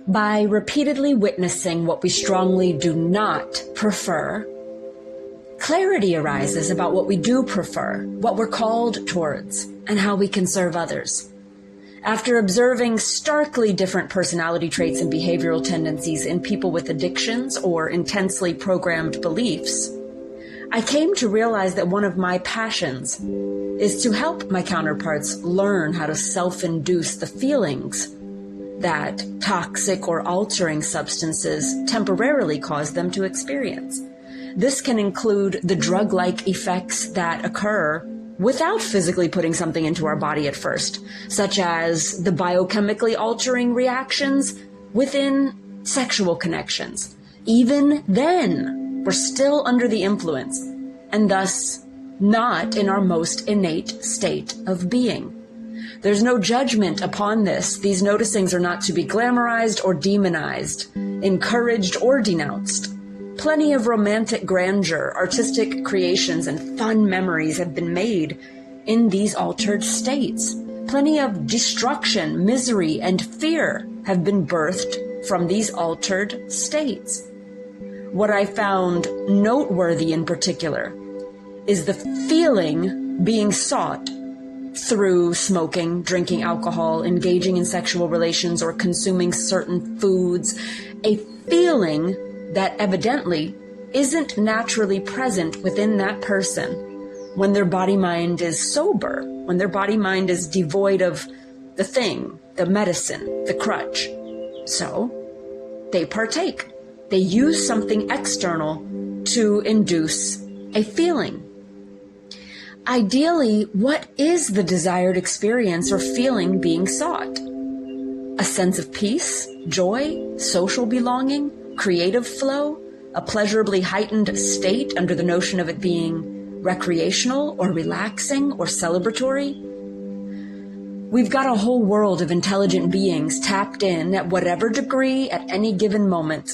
By repeatedly witnessing what we strongly do not prefer, clarity arises about what we do prefer, what we're called towards, and how we can serve others. After observing starkly different personality traits and behavioral tendencies in people with addictions or intensely programmed beliefs, I came to realize that one of my passions is to help my counterparts learn how to self-induce the feelings that toxic or altering substances temporarily cause them to experience. This can include the drug-like effects that occur without physically putting something into our body at first, such as the biochemically altering reactions within sexual connections. Even then, we're still under the influence, and thus not in our most innate state of being. There's no judgment upon this. These noticings are not to be glamorized or demonized, encouraged or denounced. Plenty of romantic grandeur, artistic creations, and fun memories have been made in these altered states. Plenty of destruction, misery, and fear have been birthed from these altered states. What I found noteworthy in particular is the feeling being sought through smoking, drinking alcohol, engaging in sexual relations, or consuming certain foods, a feeling that evidently isn't naturally present within that person when their body-mind is sober, when their body-mind is devoid of the thing, the medicine, the crutch. So they partake. They use something external to induce a feeling. Ideally, what is the desired experience or feeling being sought? A sense of peace, joy, social belonging, creative flow, a pleasurably heightened state under the notion of it being recreational or relaxing or celebratory? We've got a whole world of intelligent beings tapped in at whatever degree at any given moment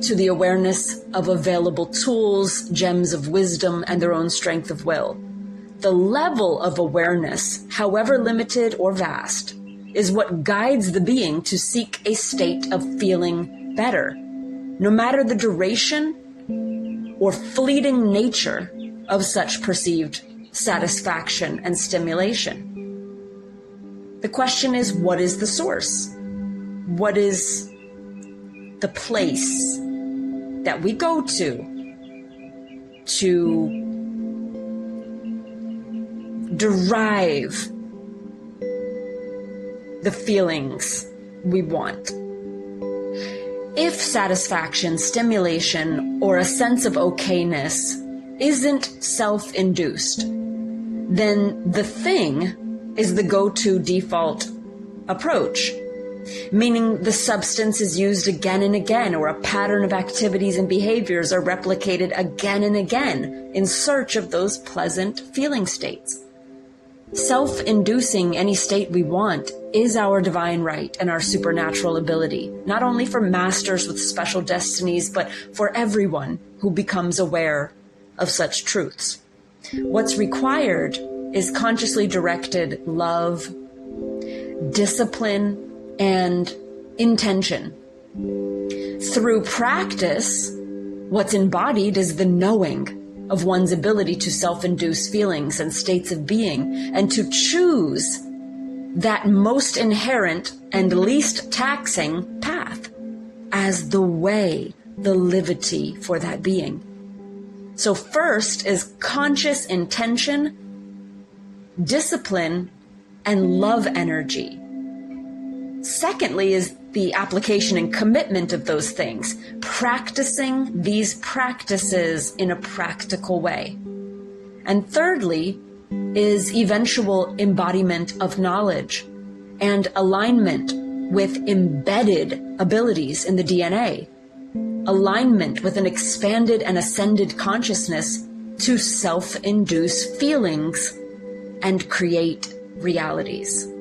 to the awareness of available tools, gems of wisdom, and their own strength of will. The level of awareness, however limited or vast, is what guides the being to seek a state of feeling better, no matter the duration or fleeting nature of such perceived satisfaction and stimulation. The question is, what is the source? What is the place that we go to derive the feelings we want? If satisfaction, stimulation, or a sense of okayness isn't self-induced, then the thing is the go-to default approach, meaning the substance is used again and again, or a pattern of activities and behaviors are replicated again and again in search of those pleasant feeling states. Self-inducing any state we want is our divine right and our supernatural ability, not only for masters with special destinies, but for everyone who becomes aware of such truths. What's required is consciously directed love, discipline, and intention. Through practice, what's embodied is the knowing of one's ability to self-induce feelings and states of being, and to choose that most inherent and least taxing path as the way, the livity for that being. So first is conscious intention, discipline, and love energy. Secondly is the application and commitment of those things, practicing these practices in a practical way. And thirdly is eventual embodiment of knowledge and alignment with embedded abilities in the DNA, alignment with an expanded and ascended consciousness to self-induce feelings and create realities.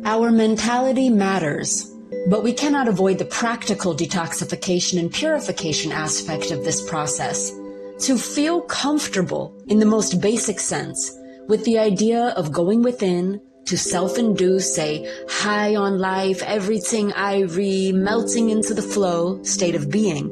Our mentality matters, but we cannot avoid the practical detoxification and purification aspect of this process. to feel comfortable in the most basic sense with the idea of going within to self-induce a high on life, everything melting into the flow state of being.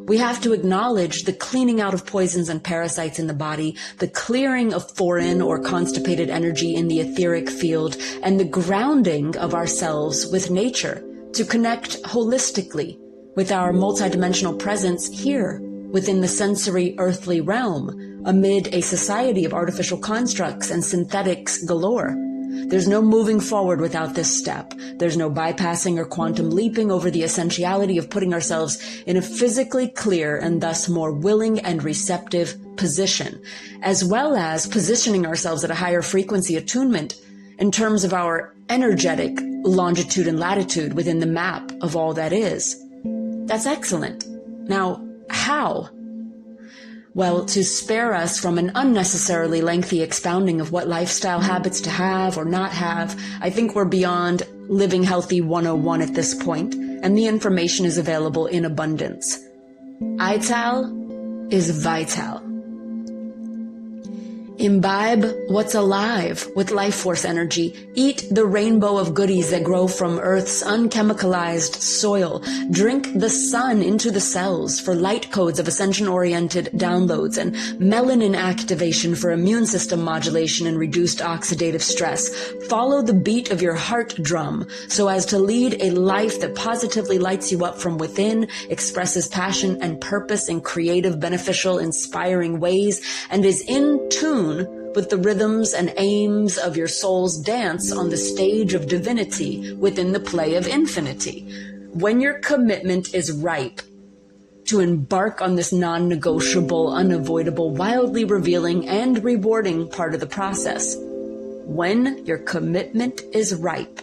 We have to acknowledge the cleaning out of poisons and parasites in the body, the clearing of foreign or constipated energy in the etheric field, and the grounding of ourselves with nature to connect holistically with our multidimensional presence here within the sensory earthly realm, amid a society of artificial constructs and synthetics galore. There's no moving forward without this step. There's no bypassing or quantum leaping over the essentiality of putting ourselves in a physically clear and thus more willing and receptive position, as well as positioning ourselves at a higher frequency attunement in terms of our energetic longitude and latitude within the map of all that is. That's excellent. Now, how? Well, to spare us from an unnecessarily lengthy expounding of what lifestyle habits to have or not have, I think we're beyond Living Healthy 101 at this point, and the information is available in abundance. 𝐸𝐻𝐻 is vital. Imbibe what's alive with life force energy. Eat the rainbow of goodies that grow from Earth's unchemicalized soil. Drink the sun into the cells for light codes of ascension-oriented downloads and melanin activation for immune system modulation and reduced oxidative stress. Follow the beat of your heart drum so as to lead a life that positively lights you up from within, expresses passion and purpose in creative, beneficial, inspiring ways, and is in tune with the rhythms and aims of your soul's dance on the stage of divinity within the play of infinity. When your commitment is ripe to embark on this non-negotiable, unavoidable, wildly revealing and rewarding part of the process, when your commitment is ripe,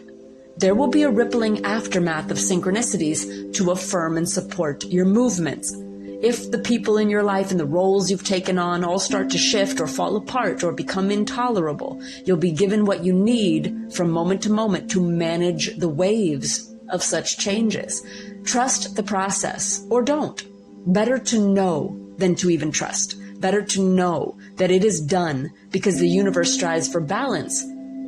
there will be a rippling aftermath of synchronicities to affirm and support your movements. If the people in your life and the roles you've taken on all start to shift or fall apart or become intolerable, you'll be given what you need from moment to moment to manage the waves of such changes. Trust the process, or don't. Better to know than to even trust. Better to know that it is done because the universe strives for balance.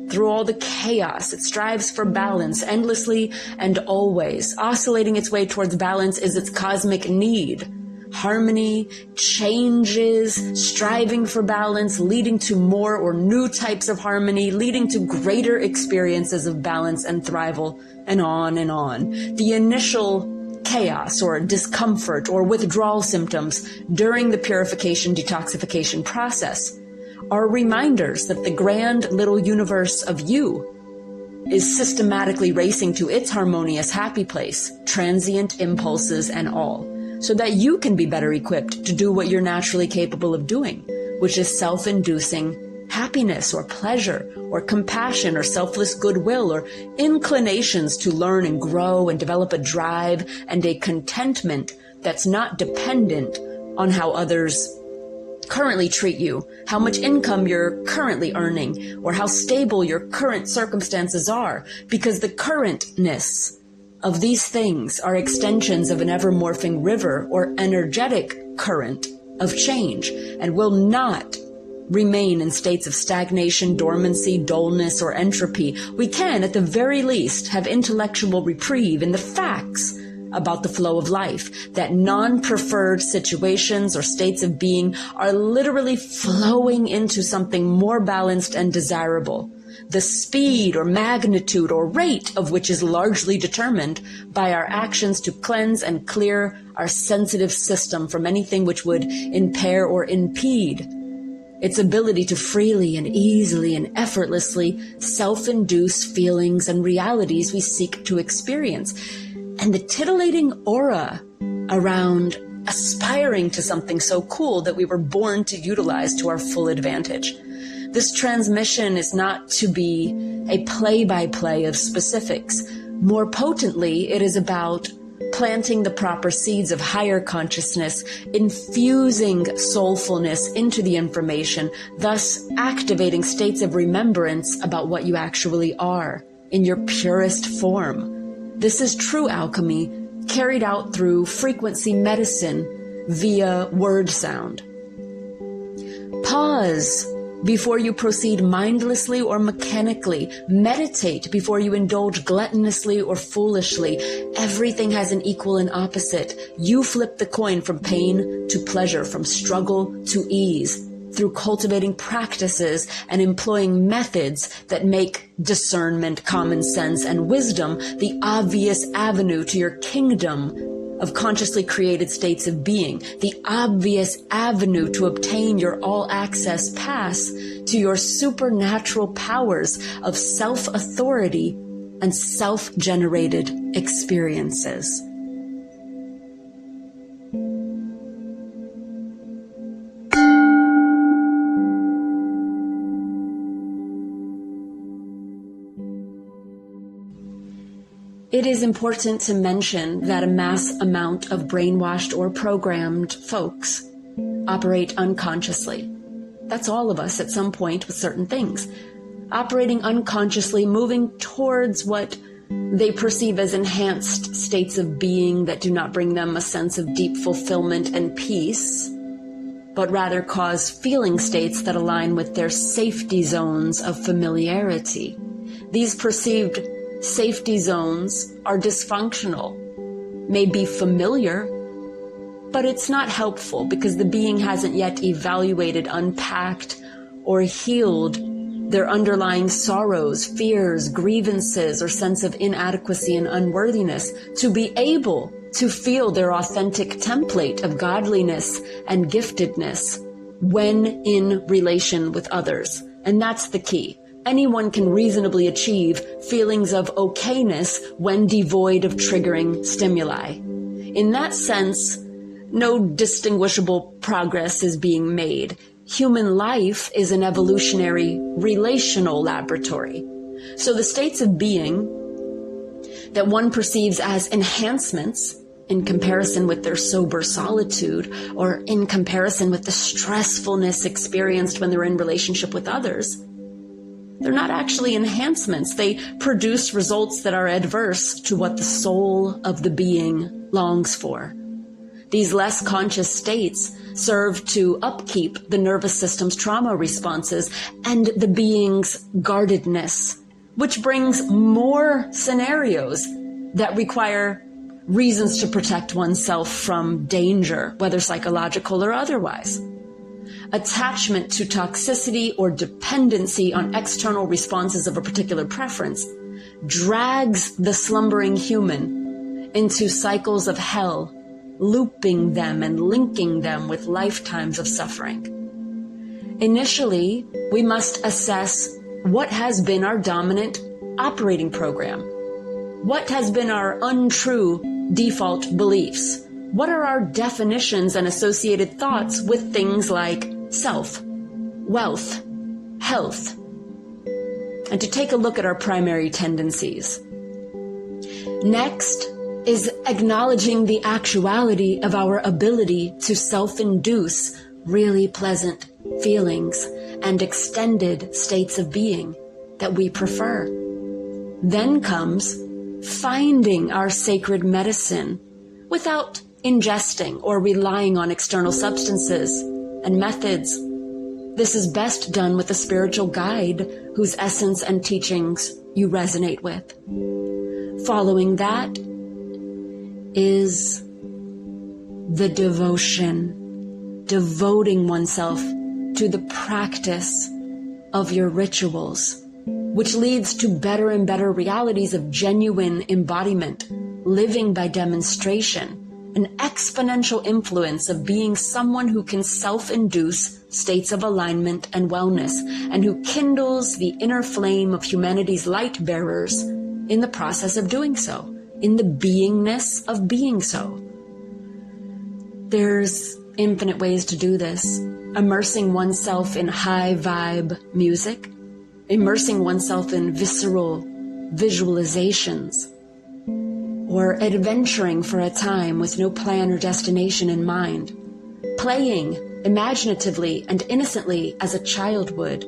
Through all the chaos, it strives for balance endlessly and always. Oscillating its way towards balance is its cosmic need. Harmony, changes, striving for balance, leading to more or new types of harmony, leading to greater experiences of balance and thrival, and on and on. The initial chaos or discomfort or withdrawal symptoms during the purification detoxification process are reminders that the grand little universe of you is systematically racing to its harmonious happy place, transient impulses and all, so that you can be better equipped to do what you're naturally capable of doing, which is self-inducing happiness or pleasure or compassion or selfless goodwill or inclinations to learn and grow and develop a drive and a contentment that's not dependent on how others currently treat you, how much income you're currently earning, or how stable your current circumstances are, because the currentness of these things are extensions of an ever-morphing river or energetic current of change and will not remain in states of stagnation, dormancy, dullness, or entropy. We can, at the very least, have intellectual reprieve in the facts about the flow of life, that non-preferred situations or states of being are literally flowing into something more balanced and desirable. The speed or magnitude or rate of which is largely determined by our actions to cleanse and clear our sensitive system from anything which would impair or impede its ability to freely and easily and effortlessly self-induce feelings and realities we seek to experience. And the titillating aura around aspiring to something so cool that we were born to utilize to our full advantage. This transmission is not to be a play-by-play of specifics. More potently, it is about planting the proper seeds of higher consciousness, infusing soulfulness into the information, thus activating states of remembrance about what you actually are in your purest form. This is true alchemy, carried out through frequency medicine, via word sound. Pause before you proceed mindlessly or mechanically. Meditate before you indulge gluttonously or foolishly. Everything has an equal and opposite. You flip the coin from pain to pleasure, from struggle to ease, through cultivating practices and employing methods that make discernment, common sense, and wisdom the obvious avenue to your kingdom of consciously created states of being, the obvious avenue to obtain your all-access pass to your supernatural powers of self-authority and self-generated experiences. It is important to mention that a mass amount of brainwashed or programmed folks operate unconsciously. That's all of us at some point with certain things. Operating unconsciously, moving towards what they perceive as enhanced states of being that do not bring them a sense of deep fulfillment and peace, but rather cause feeling states that align with their safety zones of familiarity. These perceived safety zones are dysfunctional, may be familiar, but it's not helpful because the being hasn't yet evaluated, unpacked, or healed their underlying sorrows, fears, grievances, or sense of inadequacy and unworthiness to be able to feel their authentic template of godliness and giftedness when in relation with others. And that's the key. Anyone can reasonably achieve feelings of okayness when devoid of triggering stimuli. In that sense, no distinguishable progress is being made. Human life is an evolutionary relational laboratory. So the states of being that one perceives as enhancements in comparison with their sober solitude or in comparison with the stressfulness experienced when they're in relationship with others, they're not actually enhancements. They produce results that are adverse to what the soul of the being longs for. These less conscious states serve to upkeep the nervous system's trauma responses and the being's guardedness, which brings more scenarios that require reasons to protect oneself from danger, whether psychological or otherwise. Attachment to toxicity or dependency on external responses of a particular preference drags the slumbering human into cycles of hell, looping them and linking them with lifetimes of suffering. Initially, we must assess what has been our dominant operating program. What has been our untrue default beliefs? What are our definitions and associated thoughts with things like self, wealth, health? And to take a look at our primary tendencies. Next is acknowledging the actuality of our ability to self-induce really pleasant feelings and extended states of being that we prefer. Then comes finding our sacred medicine without ingesting or relying on external substances and methods. This is best done with a spiritual guide whose essence and teachings you resonate with. Following that is the devotion, devoting oneself to the practice of your rituals, which leads to better and better realities of genuine embodiment, living by demonstration, an exponential influence of being someone who can self-induce states of alignment and wellness, and who kindles the inner flame of humanity's light bearers in the process of doing so, in the beingness of being so. There's infinite ways to do this. Immersing oneself in high vibe music, immersing oneself in visceral visualizations, or adventuring for a time with no plan or destination in mind, playing imaginatively and innocently as a child would,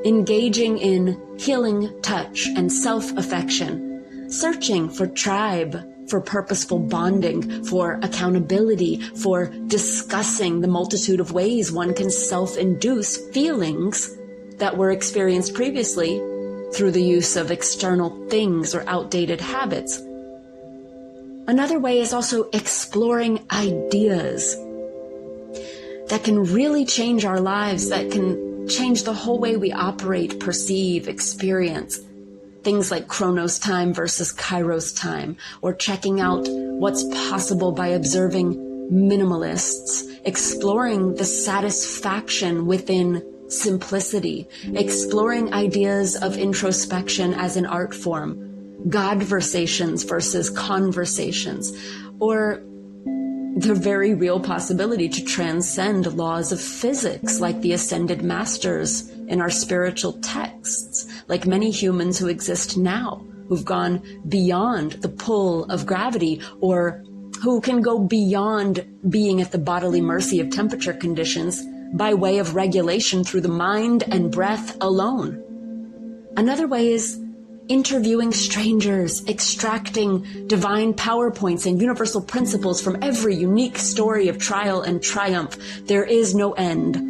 engaging in healing touch and self-affection, searching for tribe, for purposeful bonding, for accountability, for discussing the multitude of ways one can self-induce feelings that were experienced previously through the use of external things or outdated habits. Another way is also exploring ideas that can really change our lives, that can change the whole way we operate, perceive, experience. Things like Chronos time versus Kairos time, or checking out what's possible by observing minimalists, exploring the satisfaction within simplicity, exploring ideas of introspection as an art form, Godversations versus conversations, or the very real possibility to transcend laws of physics like the ascended masters in our spiritual texts, like many humans who exist now, who've gone beyond the pull of gravity, or who can go beyond being at the bodily mercy of temperature conditions by way of regulation through the mind and breath alone. Another way is interviewing strangers, extracting divine PowerPoints and universal principles from every unique story of trial and triumph. There is no end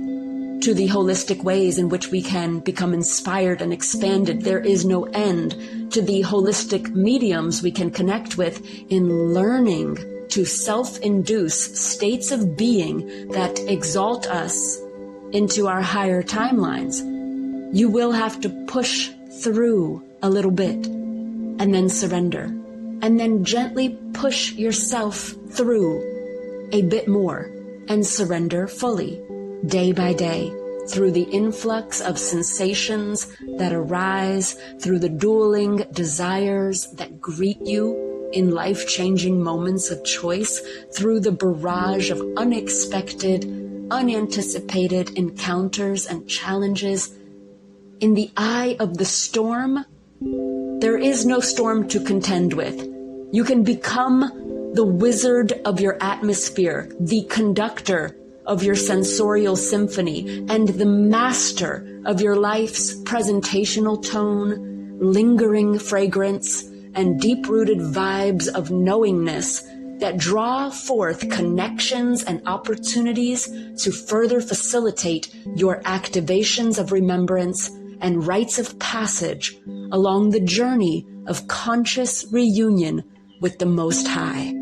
to the holistic ways in which we can become inspired and expanded. There is no end to the holistic mediums we can connect with in learning to self-induce states of being that exalt us into our higher timelines. You will have to push through a little bit and then surrender, and then gently push yourself through a bit more and surrender fully, day by day, through the influx of sensations that arise, through the dueling desires that greet you in life-changing moments of choice, through the barrage of unexpected, unanticipated encounters and challenges. In the eye of the storm, there is no storm to contend with. You can become the wizard of your atmosphere, the conductor of your sensorial symphony, and the master of your life's presentational tone, lingering fragrance, and deep-rooted vibes of knowingness that draw forth connections and opportunities to further facilitate your activations of remembrance and rites of passage along the journey of conscious reunion with the Most High.